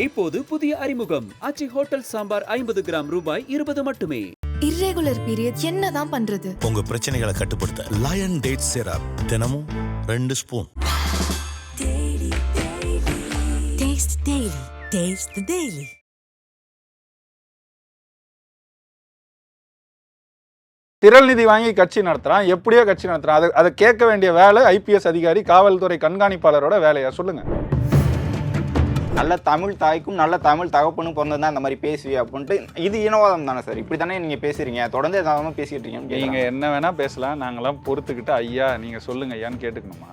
இப்போது புதிய அறிமுகம் ஆச்சி ஹோட்டல் சாம்பார் 50 கிராம் ரூபாய் 20 மட்டுமே. இர்ரெகுலர் பீரியட் என்னதான் பண்றது? உங்க பிரச்சனைகளை கட்டுப்படுத்த லயன் டேட் சிரப் தினமும் 2 ஸ்பூன். திரள் நிதி வாங்கி கட்சி நடத்துறான், எப்படியோ கட்சி நடத்துறான். அதை கேட்க வேண்டிய வேலை ஐபிஎஸ் அதிகாரி, காவல்துறை கண்காணிப்பாளரோட வேலையா? சொல்லுங்க. நல்ல தமிழ் தாய்க்கும் நல்ல தமிழ் தகப்பனும் பிறந்ததுதான் இந்த மாதிரி பேசுவி அப்படின்ட்டு. இது இனவாதம் தானே சார்? இப்படி தானே நீங்க பேசுறீங்க, தொடர்ந்து எதாவது பேசிட்டு இருக்கீங்க. நீங்க என்ன வேணா பேசலாம், நாங்களாம் பொறுத்துக்கிட்டு ஐயா நீங்க சொல்லுங்க ஐயான்னு கேட்டுக்கணுமா?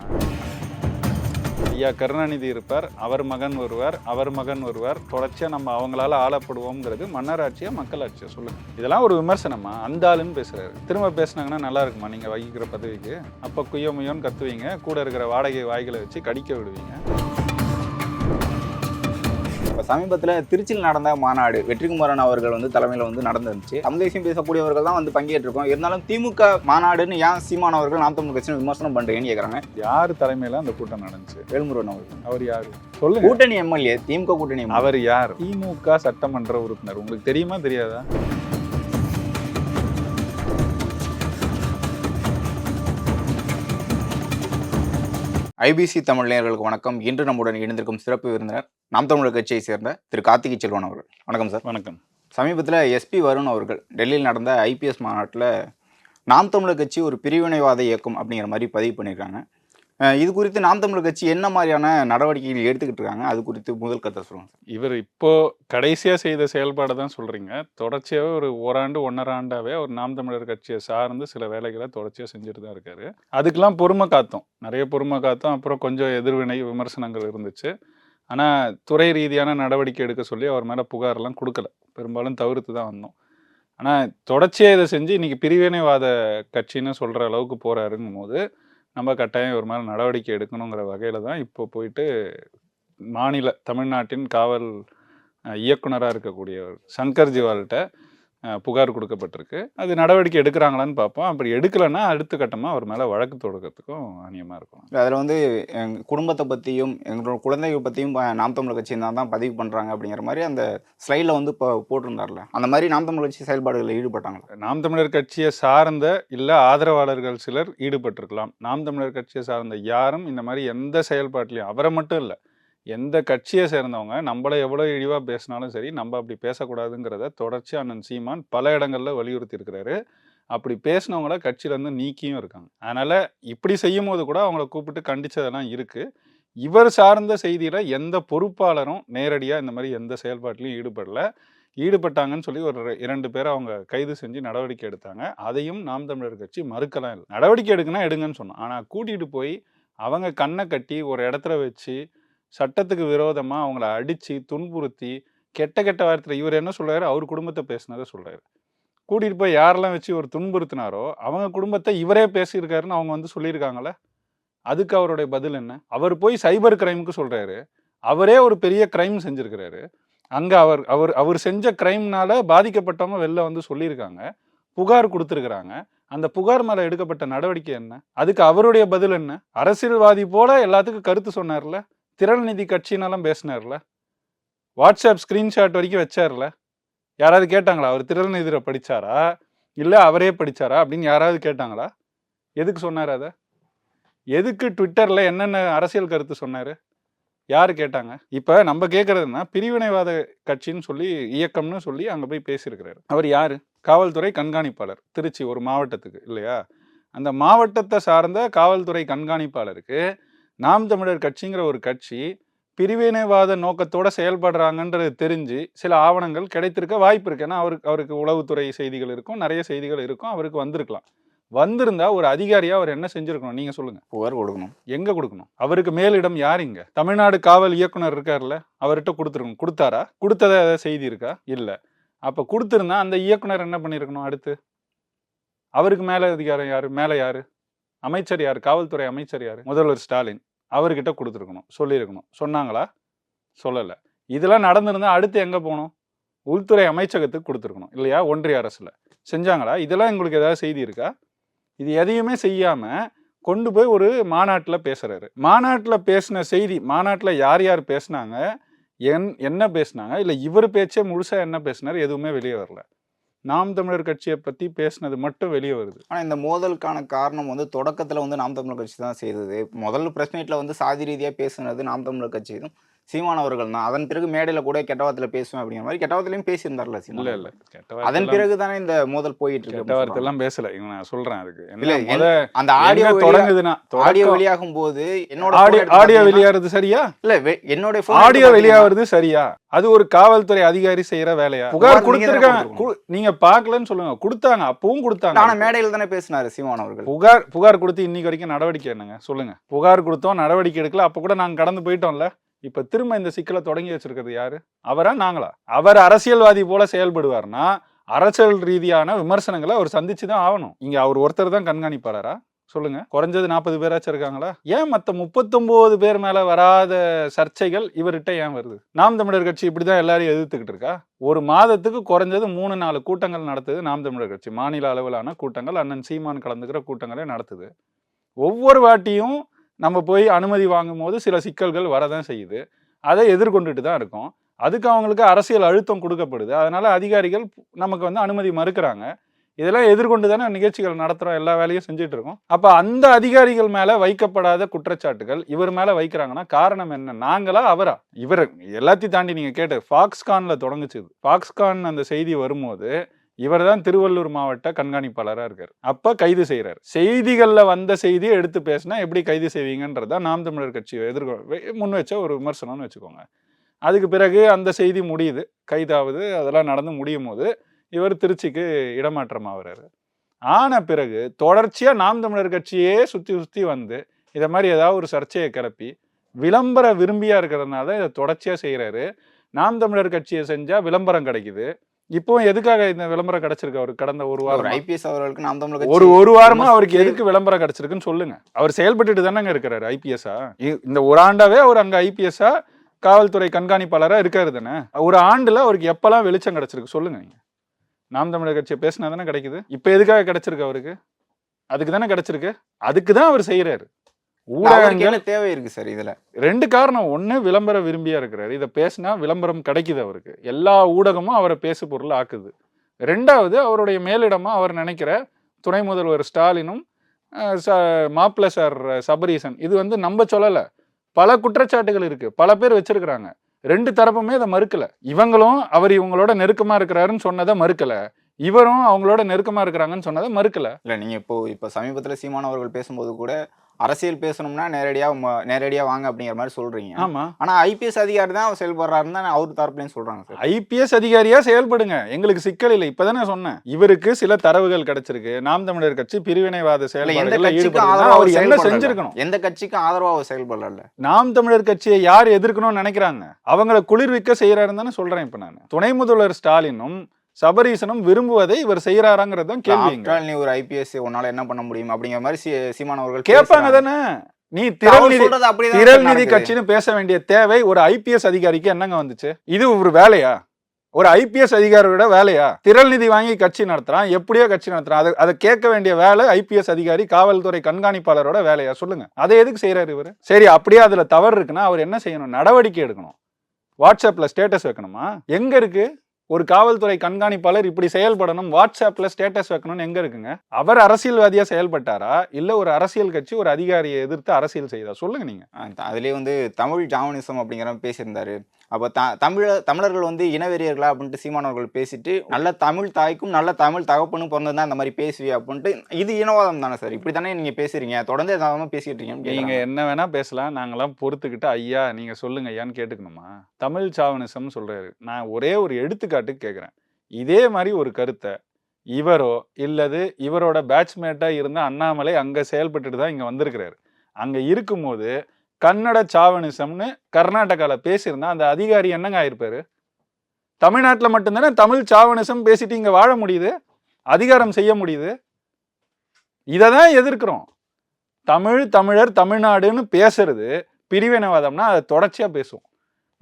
ஐயா கருணாநிதி இருப்பார், அவர் மகன் வருவார், அவர் மகன் வருவார், தொடர்ச்சியா நம்ம அவங்களால ஆளப்படுவோம்ங்கிறது மன்னராட்சியா மக்களாட்சியா? சொல்லுங்க. இதெல்லாம் ஒரு விமர்சனமா? அந்த ஆளுன்னு பேசுறாரு. திரும்ப பேசினாங்கன்னா நல்லா இருக்குமா? நீங்க வகிக்கிற பதவிக்கு அப்ப குய்யோ முய்யோன்னு கத்துவீங்க, கூட இருக்கிற வாடகை வாய்களை வச்சு கடிக்க விடுவீங்க. இப்போ சமீபத்தில் திருச்சியில் நடந்த மாநாடு வெற்றிக்குமாரன் அவர்கள் தலைமையில் நடந்துருந்துச்சு. தமிழ் தேசியம் பேசக்கூடியவர்கள் தான் பங்கேற்றிருக்கோம். இருந்தாலும் திமுக மாநாடுன்னு ஏன் சீமான் அவர்கள் நாம் தமிழ் கட்சி விமர்சனம் பண்றீங்கன்னு கேட்குறாங்க. யார் தலைமையில அந்த கூட்டம் நடந்துச்சு? வேல்முருகன் அவர்கள். அவர் யாரு சொல்லுங்க? கூட்டணி எம்எல்ஏ, திமுக கூட்டணி. அவர் யார்? திமுக சட்டமன்ற உறுப்பினர். உங்களுக்கு தெரியுமா தெரியாதா? ஐபிசி தமிழ் நேயர்களுக்கு வணக்கம். இன்று நம்முடன் இணைந்திருக்கும் சிறப்பு விருந்தினர் நாம் தமிழர் கட்சியை சேர்ந்த திரு கார்த்திகை செல்வன் அவர்கள். வணக்கம் சார். வணக்கம். சமீபத்தில் எஸ்பி வருண் அவர்கள் டெல்லியில் நடந்த ஐபிஎஸ் மாநாட்டில் நாம் தமிழர் கட்சி ஒரு பிரிவினைவாத இயக்கம் அப்படிங்கிற மாதிரி பதிவு பண்ணியிருக்காங்க. இது குறித்து நாம் தமிழர் கட்சி என்ன மாதிரியான நடவடிக்கைகள் எடுத்துக்கிட்டு இருக்காங்க, அது குறித்து முதல் கருத்தை சொல்லுவாங்க சார். இவர் இப்போ கடைசியாக செய்த செயல்பாடு தான் சொல்கிறீங்க. தொடர்ச்சியாகவே ஒரு ஓராண்டு 1.5 ஆண்டாவே ஒரு நாம் தமிழர் கட்சியை சார்ந்து சில வேலைகளை தொடர்ச்சியாக செஞ்சுட்டு தான் இருக்காரு. அதுக்கெல்லாம் பொறுமை காத்தோம், நிறைய பொறுமை காத்தோம். அப்புறம் கொஞ்சம் எதிர்வினை விமர்சனங்கள் இருந்துச்சு. ஆனால் துறை ரீதியான நடவடிக்கை எடுக்க சொல்லி அவர் மேலே புகாரெல்லாம் கொடுக்கல, பெரும்பாலும் தவிர்த்து தான் வந்தோம். ஆனால் தொடர்ச்சியாக இதை செஞ்சு இன்றைக்கி பிரிவினைவாத கட்சின்னு சொல்கிற அளவுக்கு போகிறாருங்கும் போது நம்ம கட்டாயம் ஒரு மேலே நடவடிக்கை எடுக்கணுங்கிற வகையில் தான் இப்போ போயிட்டு தமிழ்நாட்டின் காவல் இயக்குனராக இருக்கக்கூடியவர் சங்கர் ஜிவால்கிட்ட புகார் கொடுக்கப்பட்டிருக்கு. அது நடவடிக்கை எடுக்கிறாங்களான்னு பார்ப்போம். அப்படி எடுக்கலைன்னா அடுத்த கட்டமாக அவர் மேலே வழக்கு தொடுக்கிறதுக்கும் அநியமாக இருக்கும். அதில் எங்கள் குடும்பத்தை பற்றியும் எங்களோட குழந்தைகள் பற்றியும் நாம் தமிழர் கட்சி தான் பதிவு பண்ணுறாங்க அப்படிங்கிற மாதிரி அந்த ஸ்லைடில் இப்போ போட்டிருந்தார்ல, அந்த மாதிரி நாம் தமிழர் கட்சி செயல்பாடுகளில் ஈடுபட்டாங்க. நாம் தமிழர் கட்சியை சார்ந்த இல்லை ஆதரவாளர்கள் சிலர் ஈடுபட்டிருக்கலாம். நாம் தமிழர் கட்சியை சார்ந்த யாரும் இந்த மாதிரி எந்த செயல்பாட்டிலையும், அவரை மட்டும் இல்லை, எந்த கட்சியை சேர்ந்தவங்க நம்மளை எவ்வளோ இழிவாக பேசினாலும் சரி நம்ம அப்படி பேசக்கூடாதுங்கிறத தொடர்ச்சி அண்ணன் சீமான் பல இடங்களில் வலியுறுத்தி இருக்கிறாரு. அப்படி பேசினவங்கள கட்சியிலேருந்து நீக்கியும் இருக்காங்க. அதனால் இப்படி செய்யும் போது கூட அவங்கள கூப்பிட்டு கண்டித்ததெல்லாம் இருக்குது. இவர் சார்ந்த செய்தியில் எந்த பொறுப்பாளரும் நேரடியாக இந்த மாதிரி எந்த செயல்பாட்டிலையும் ஈடுபட்டாங்கன்னு சொல்லி ஒரு 2 பேரை அவங்க கைது செஞ்சு நடவடிக்கை எடுத்தாங்க. அதையும் நாம் தமிழர் கட்சி மறுக்கலாம் இல்லை. நடவடிக்கை எடுக்குன்னா எடுங்கன்னு சொன்னோம். ஆனால் கூட்டிகிட்டு போய் அவங்க கண்ணை கட்டி ஒரு இடத்துல வச்சு சட்டத்துக்கு விரோதமாக அவங்கள அடித்து துன்புறுத்தி கெட்ட வார்த்தை, இவர் என்ன சொல்கிறாரு, அவர் குடும்பத்தை பேசினதை சொல்கிறாரு. கூட்டிகிட்டு போய் யாரெல்லாம் வச்சு ஒரு துன்புறுத்தினாரோ அவங்க குடும்பத்தை இவரே பேசியிருக்காருன்னு அவங்க சொல்லியிருக்காங்களே, அதுக்கு அவருடைய பதில் என்ன? அவர் போய் சைபர் கிரைமுக்கு சொல்கிறாரு. அவரே ஒரு பெரிய கிரைம் செஞ்சுருக்கிறாரு. அங்கே அவர் செஞ்ச கிரைம்னால பாதிக்கப்பட்டவங்க வெளில சொல்லியிருக்காங்க, புகார் கொடுத்துருக்குறாங்க. அந்த புகார் மேலே எடுக்கப்பட்ட நடவடிக்கை என்ன? அதுக்கு அவருடைய பதில் என்ன? அரசியல்வாதி போல எல்லாத்துக்கும் கருத்து சொன்னார்ல, திரள் நிதி கட்சினாலும் பேசினார்ல, வாட்ஸ்அப் ஸ்க்ரீன்ஷாட் வரைக்கும் வச்சார்ல. யாராவது கேட்டாங்களா அவர் திரள் நிதியில் படித்தாரா இல்லை அவரே படித்தாரா அப்படின்னு யாராவது கேட்டாங்களா? எதுக்கு சொன்னார்? அதை எதுக்கு ட்விட்டரில் என்னென்ன அரசியல் கருத்து சொன்னார்? யார் கேட்டாங்க? இப்போ நம்ம கேட்குறதுன்னா பிரிவினைவாத கட்சின்னு சொல்லி இயக்கம்னு சொல்லி அங்கே போய் பேசியிருக்கிறாரு. அவர் யார்? காவல்துறை கண்காணிப்பாளர், திருச்சி ஒரு மாவட்டத்துக்கு இல்லையா? அந்த மாவட்டத்தை சார்ந்த காவல்துறை கண்காணிப்பாளருக்கு நாம் தமிழர் கட்சிங்கிற ஒரு கட்சி பிரிவினைவாத நோக்கத்தோடு செயல்படுறாங்கன்றது தெரிஞ்சு சில ஆவணங்கள் கிடைத்திருக்க வாய்ப்பு இருக்கு. ஏன்னா அவருக்கு உளவுத்துறை செய்திகள் இருக்கும், நிறைய செய்திகள் இருக்கும், அவருக்கு வந்திருக்கலாம். வந்திருந்தா ஒரு அதிகாரியா அவர் என்ன செஞ்சிருக்கணும்? நீங்க சொல்லுங்க. புகார் கொடுக்கணும். எங்க கொடுக்கணும்? அவருக்கு மேலிடம் யார்? இங்க தமிழ்நாடு காவல் இயக்குனர் இருக்காருல்ல, அவர்கிட்ட கொடுத்துருக்கணும். கொடுத்தாரா? கொடுத்தத செய்தி இருக்கா? இல்லை. அப்ப கொடுத்திருந்தா அந்த இயக்குனர் என்ன பண்ணிருக்கணும்? அடுத்து அவருக்கு மேல அதிகாரம் யாரு? மேல யாரு? அமைச்சர் யார்? காவல்துறை அமைச்சர் யார்? முதல்வர் ஸ்டாலின். அவர்கிட்ட கொடுத்துருக்கணும், சொல்லியிருக்கணும். சொன்னாங்களா? சொல்லலை. இதெல்லாம் நடந்திருந்தா அடுத்து எங்கே போகணும்? உள்துறை அமைச்சகத்துக்கு கொடுத்துருக்கணும் இல்லையா? ஒன்றிய அரசில் செஞ்சாங்களா? இதெல்லாம் எங்களுக்கு ஏதாவது செய்தி இருக்கா? இது எதையுமே செய்யாமல் கொண்டு போய் ஒரு மாநாட்டில் பேசுகிறாரு. மாநாட்டில் பேசின செய்தி, மாநாட்டில் யார் யார் பேசினாங்க, என்ன பேசுனாங்க, இல்லை இவர் பேச்சே முழுசா என்ன பேசினார், எதுவுமே வெளியே வரல. நாம் தமிழர் கட்சியை பற்றி பேசினது மட்டும் வெளியே வருது. ஆனால் இந்த மோதலுக்கான காரணம் வந்து தொடக்கத்தில் வந்து நாம் தமிழர் கட்சி தான் செய்தது. முதல் பிரஸ் மீட்டில் வந்து சாதி ரீதியாக பேசுனது நாம் தமிழர் கட்சியும் சீமான் அவர்கள் தான். அதன் பிறகு மேடையில் கூட கெட்ட வார்த்தையில் பேசுவேன் அப்படிங்கிற மாதிரி கெட்ட வார்த்தையிலையும் பேசியிருந்தார்ல சீமான். இல்லை அதன் பிறகு தானே இந்த மோதல் போயிட்டு இருக்கு. கெட்ட வார்த்தையெல்லாம் பேசல, நான் சொல்றேன். அதுக்கு அந்த ஆடியோ தொடங்குதுன்னா ஆடியோ வெளியாகும் போது என்னோட ஆடியோ வெளியாகிறது சரியா? இல்ல என்னோட ஆடியோ வெளியாகிறது சரியா? அது ஒரு காவல்துறை அதிகாரி செய்யற வேலையா? புகார் கொடுத்திருக்காங்க, நீங்க பாக்கலன்னு சொல்லுங்க. கொடுத்தாங்க, அப்பவும் கொடுத்தாங்க. ஆனா மேடையில் தானே பேசினாரு சீமான் அவர்கள். புகார் கொடுத்து இன்னைக்கு வரைக்கும் நடவடிக்கை என்னங்க சொல்லுங்க? புகார் கொடுத்தோம், நடவடிக்கை எடுக்கல, அப்ப கூட நாங்க கடந்து போயிட்டோம்ல. இப்ப திரும்ப இந்த சிக்கலை தொடங்கி வச்சிருக்கிறது யாரு? அவரா நாங்களா? அவர் அரசியல்வாதி போல செயல்படுவார்னா அரசியல் ரீதியான விமர்சனங்களை அவர் சந்திச்சுதான் ஆகணும். இங்க அவர் ஒருத்தர் தான் கண்காணிப்பாளரா? சொல்லுங்க. குறைஞ்சது 40 பேராச்சும் இருக்காங்களா? ஏன் மத்த 39 பேர் மேல வராத சர்ச்சைகள் இவர்கிட்ட ஏன் வருது? நாம் தமிழர் கட்சி இப்படிதான் எல்லாரையும் எதிர்த்துக்கிட்டு இருக்கா? ஒரு மாதத்துக்கு குறைஞ்சது 3-4 கூட்டங்கள் நடத்துது நாம் தமிழர் கட்சி. மாநில அளவிலான கூட்டங்கள், அண்ணன் சீமான் கலந்துக்கிற கூட்டங்களே நடத்துது. ஒவ்வொரு வாட்டியும் நம்ம போய் அனுமதி வாங்கும் போது சில சிக்கல்கள் வரதான் செய்யுது. அதை எதிர்கொண்டுட்டு தான் இருக்கும். அதுக்கு அவங்களுக்கு அரசியல் அழுத்தம் கொடுக்கப்படுது. அதனால அதிகாரிகள் நமக்கு வந்து அனுமதி மறுக்கிறாங்க. இதெல்லாம் எதிர்கொண்டு தானே நிகழ்ச்சிகள் நடத்துகிறோம், எல்லா வேலையும் செஞ்சுட்டு இருக்கோம். அப்போ அந்த அதிகாரிகள் மேலே வைக்கப்படாத குற்றச்சாட்டுகள் இவர் மேலே வைக்கிறாங்கன்னா காரணம் என்ன? நாங்களா அவரா? இவர் எல்லாத்தையும் தாண்டி நீங்கள் கேட்டு ஃபாக்ஸ்கானில் தொடங்குச்சு. ஃபாக்ஸ்கான் அந்த செய்தி வரும்போது இவர் தான் திருவள்ளூர் மாவட்ட கண்காணிப்பாளராக இருக்கார். அப்போ கைது செய்கிறார். செய்திகளில் வந்த செய்தியை எடுத்து பேசினா எப்படி கைது செய்வீங்கன்றதான் நாம் தமிழர் கட்சி முன் வச்ச ஒரு விமர்சனம்னு வச்சுக்கோங்க. அதுக்கு பிறகு அந்த செய்தி முடியுது, கைதாவது, அதெல்லாம் நடந்து முடியும் போது இவர் திருச்சிக்கு இடமாற்றம் ஆகிறாரு. ஆன பிறகு தொடர்ச்சியாக நாம் தமிழர் கட்சியே சுற்றி வந்து இதை மாதிரி ஏதாவது ஒரு சர்ச்சையை கிளப்பி விளம்பர விரும்பியா இருக்கிறதுனால இதை தொடர்ச்சியாக செய்கிறாரு. நாம் தமிழர் கட்சியை செஞ்சால் விளம்பரம் கிடைக்குது. இப்போ எதுக்காக இந்த விளம்பரம் கிடைச்சிருக்கு அவருக்கு? கடந்த ஒரு வாரம் ஐபிஎஸ் அவர்களுக்கு நாம் தமிழர் ஒரு வாரமா அவருக்கு எதுக்கு விளம்பரம் கிடைச்சிருக்குன்னு சொல்லுங்க. அவர் செயல்பட்டுட்டு தானங்க இருக்கிறாரு ஐபிஎஸ்ஆ. இந்த ஒரு ஆண்டாவே அவர் அங்க ஐபிஎஸ்ஆ காவல்துறை கண்காணிப்பாளரா இருக்காரு தானே. ஒரு ஆண்டுல அவருக்கு எப்பெல்லாம் வெளிச்சம் கிடைச்சிருக்கு சொல்லுங்க. நீங்க நாம் தமிழர் கட்சியை பேசினா தானே கிடைக்குது. இப்ப எதுக்காக கிடைச்சிருக்கு அவருக்கு? அதுக்கு தானே கிடைச்சிருக்கு. அதுக்கு தான் அவர் செய்யறாரு. ஊடகங்கள் தேவை இருக்கு சார். இதுல 2 காரணம். ஒண்ணு, விளம்பர விரும்பியா இருக்கிறாரு. இதை பேசினா விளம்பரம் கிடைக்குது அவருக்கு. எல்லா ஊடகமும் அவரை பேசு பொருள் ஆக்குது. 2வது, அவருடைய மேலிடமா அவர் நினைக்கிற துணை முதல்வர் ஸ்டாலினும் மாப்பிள்ள சார் சபரீசன், இது வந்து நம்ம சொல்லல, பல குற்றச்சாட்டுகள் இருக்கு, பல பேர் வச்சிருக்கிறாங்க. 2 தரப்புமே அதை மறுக்கல. இவங்களும் அவர் இவங்களோட நெருக்கமா இருக்கிறாருன்னு சொன்னதை மறுக்கல, இவரும் அவங்களோட நெருக்கமா இருக்கிறாங்கன்னு சொன்னதை மறுக்கல. இல்ல நீங்க இப்போ சமீபத்துல சீமான் அவர்கள் பேசும்போது கூட அரசியல் பேசணும்னா நேரடியா வாங்க அப்படிங்கிற மாதிரி சொல்றீங்க. ஆமா. ஆனா ஐபிஎஸ் அதிகாரி தான் செயல்படுறாருன்னு தான் அவர் தரப்புலையும் சொல்றாங்க சார். ஐபிஎஸ் அதிகாரியா செயல்படுங்க, எங்களுக்கு சிக்கல் இல்லை. இப்பதானே சொன்னேன், இவருக்கு சில தரவுகள் கிடைச்சிருக்கு. நாம் தமிழர் கட்சி பிரிவினைவாத செயல்பாடுகள் என்ன செஞ்சிருக்கணும்? எந்த கட்சிக்கும் ஆதரவாக செயல்படல. நாம் தமிழர் கட்சியை யார் எதிர்க்கணும்னு நினைக்கிறாங்க? அவங்களை குளிர்விக்க செய்யறாருன்னு தானே சொல்றேன். இப்ப நான் துணை முதல்வர் ஸ்டாலினும் சபரீசனும் விரும்புவதை இவர் செய்யறாருங்கிறது கேள்வி. நீ ஒரு ஐபிஎஸ் உன்னால என்ன பண்ண முடியும் அப்படிங்கிற மாதிரி சீமான் அவர்கள் கேட்பாங்க தானே. நீ திரள் நிதி கட்சின்னு பேச வேண்டிய தேவை ஒரு ஐபிஎஸ் அதிகாரிக்கு என்னங்க வந்துச்சு? இது ஒரு வேலையா? ஒரு ஐபிஎஸ் அதிகாரியோட வேலையா? திரள் நிதி வாங்கி கட்சி நடத்துறான், எப்படியோ கட்சி நடத்துறான். அதை கேட்க வேண்டிய வேலை ஐபிஎஸ் அதிகாரி, காவல்துறை கண்காணிப்பாளரோட வேலையா? சொல்லுங்க. அதை எதுக்கு செய்யறாரு இவரு? சரி, அப்படியே அதுல தவறு இருக்குன்னா அவர் என்ன செய்யணும்? நடவடிக்கை எடுக்கணும். வாட்ஸ்அப்ல ஸ்டேட்டஸ் வைக்கணுமா? எங்க இருக்கு? ஒரு காவல்துறை கண்காணிப்பாளர் இப்படி செயல்படணும், வாட்ஸ்அப்ல ஸ்டேட்டஸ் வைக்கணும்னு எங்க இருக்குங்க? அவர் அரசியல்வாதியா செயல்பட்டாரா, இல்ல ஒரு அரசியல் கட்சி ஒரு அதிகாரியை எதிர்த்து அரசியல் செய்தா? சொல்லுங்க நீங்க. அதுலயே வந்து தமிழ் ஜாவனிசம் அப்படிங்கிற பேசியிருந்தாரு. அப்போ தமிழர்கள் வந்து இனவெறியர்களா அப்படின்ட்டு சீமானவர்கள் பேசிட்டு, நல்ல தமிழ் தாய்க்கும் நல்ல தமிழ் தகப்பனும் பிறந்ததுதான் இந்த மாதிரி பேசுவியா அப்படின்ட்டு. இது இனவாதம் தானே சார்? இப்படி தானே நீங்க பேசுறீங்க, தொடர்ந்து பேசிட்டு இருக்கீங்க. நீங்க என்ன வேணா பேசலாம், நாங்களாம் பொறுத்துக்கிட்டு ஐயா நீங்க சொல்லுங்க ஐயான்னு கேட்டுக்கணுமா? தமிழ் சாவனிசம் சொல்றாரு. நான் ஒரே ஒரு எடுத்துக்காட்டுக்கு கேட்குறேன். இதே மாதிரி ஒரு கருத்தை இவரோ இல்லது இவரோட பேட்ச்மேட்டா இருந்த அண்ணாமலை அங்க செயல்பட்டுட்டு தான் இங்க வந்திருக்கிறாரு. அங்க இருக்கும்போது கன்னட சாவனிசம்னு கர்நாடகால பேசியிருந்தா அந்த அதிகாரி என்னங்க ஆயிருப்பாரு? தமிழ்நாட்டில் மட்டும்தானே தமிழ் சாவனிசம் பேசிட்டு இங்க வாழ முடியுது, அதிகாரம் செய்ய முடியுது. இததான் எதிர்க்கிறோம். தமிழர் தமிழ்நாடுன்னு பேசுறது பிரிவினைவாதம்னா அதை தொடர்ச்சியா பேசுவோம்.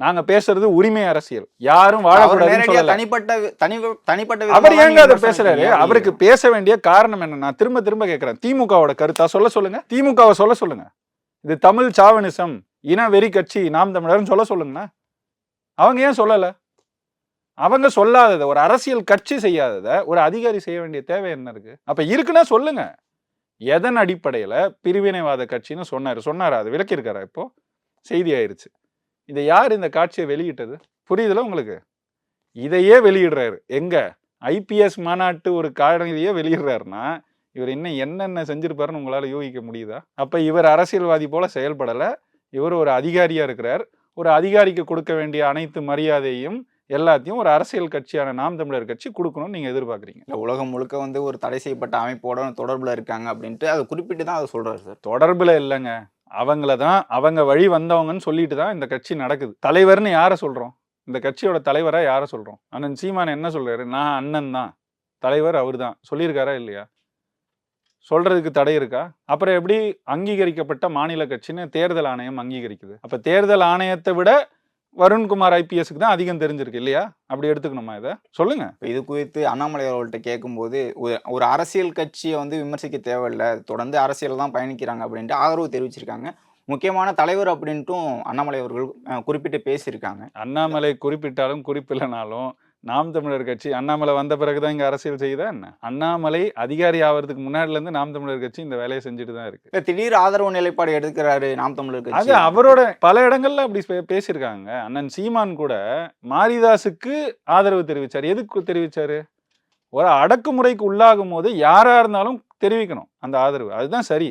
நாங்க பேசுறது உரிமை அரசியல், யாரும் வாழக்கூடாது. தனிப்பட்ட அவர் ஏங்க அதை பேசுறாரு? அவருக்கு பேச வேண்டிய காரணம் என்ன? நான் திரும்ப திரும்ப கேட்கிறேன். திமுகவோட கருத்தா சொல்ல சொல்லுங்க, திமுகவை சொல்ல சொல்லுங்க. இது தமிழ் சாவனிசம், இன வெறி கட்சி நாம் தமிழர்னு சொல்ல சொல்லுங்கண்ணா. அவங்க ஏன் சொல்லலை? அவங்க சொல்லாததை, ஒரு அரசியல் கட்சி செய்யாததை ஒரு அதிகாரி செய்ய வேண்டிய தேவை என்ன இருக்கு? அப்ப இருக்குன்னா சொல்லுங்க. எதன் அடிப்படையில பிரிவினைவாத கட்சின்னு சொன்னாரு அது விளக்கியிருக்காரா? இப்போ செய்தி ஆயிருச்சு. இதை யார் இந்த காட்சியை வெளியிட்டது? புரியுதுல உங்களுக்கு? இதையே வெளியிடுறாரு. எங்க ஐபிஎஸ் மாநாட்டு ஒரு காரணியே வெளியிடுறாருன்னா இவர் இன்னும் என்னென்ன செஞ்சிருப்பாருன்னு உங்களால யூகிக்க முடியுதா? அப்ப இவர் அரசியல்வாதி போல செயல்படல. இவர் ஒரு அதிகாரியா இருக்கிறார். ஒரு அதிகாரிக்கு கொடுக்க வேண்டிய அனைத்து மரியாதையும் எல்லாத்தையும் ஒரு அரசியல் கட்சியான நாம் தமிழர் கட்சி கொடுக்கணும்னு நீங்க எதிர்பார்க்குறீங்க. இல்லை, உலகம் முழுக்க ஒரு தடை செய்யப்பட்ட அமைப்போட தொடர்புல இருக்காங்க அப்படின்ட்டு அதை குறிப்பிட்டு தான் அதை சொல்றாரு சார். தொடர்புல இல்லைங்க, அவங்கள தான் அவங்க வழி வந்தவங்கன்னு சொல்லிட்டு தான் இந்த கட்சி நடக்குது. தலைவர்னு யாரை சொல்றோம்? இந்த கட்சியோட தலைவரா யாரை சொல்றோம்? அண்ணன் சீமான் என்ன சொல்றாரு? நான் அண்ணன் தான், தலைவர் அவர் தான் சொல்லியிருக்காரா இல்லையா? சொல்றதுக்கு தடை இருக்கா? அப்புறம் எப்படி அங்கீகரிக்கப்பட்ட மாநில கட்சின்னு தேர்தல் ஆணையம் அங்கீகரிக்குது? அப்ப தேர்தல் ஆணையத்தை விட வருண்குமார் ஐபிஎஸ்க்கு தான் அதிகம் தெரிஞ்சிருக்கு இல்லையா? அப்படி எடுத்துக்கணுமா? இதை சொல்லுங்க. இது குறித்து அண்ணாமலை அவர்கள்ட்ட கேட்கும்போது ஒரு அரசியல் கட்சியை விமர்சிக்க தேவையில்லை, தொடர்ந்து அரசியல் தான் பயணிக்கிறாங்க அப்படின்ட்டு ஆதரவு தெரிவிச்சிருக்காங்க. முக்கியமான தலைவர் அப்படின்ட்டும் அண்ணாமலை அவர்கள் குறிப்பிட்டு பேசியிருக்காங்க. அண்ணாமலை குறிப்பிட்டாலும் குறிப்பில்லைனாலும் நாம் தமிழர் கட்சி அண்ணாமலை வந்த பிறகுதான் இங்க அரசியல் செய்யுதா என்ன? அண்ணாமலை அதிகாரி ஆகிறதுக்கு முன்னாடில இருந்து நாம் தமிழர் கட்சி இந்த வேலையை செஞ்சுட்டு தான் இருக்கு. திடீர் ஆதரவு நிலைப்பாடு எடுக்கிறாரு நாம் தமிழர் கட்சி. அது அவரோட பல இடங்கள்ல அப்படி பேசியிருக்காங்க. அண்ணன் சீமான் கூட மாரிதாசுக்கு ஆதரவு தெரிவிச்சாரு. எதுக்கு தெரிவிச்சாரு? ஒரு அடக்குமுறைக்கு உள்ளாகும் போது யாரா இருந்தாலும் தெரிவிக்கணும் அந்த ஆதரவு. அதுதான் சரி.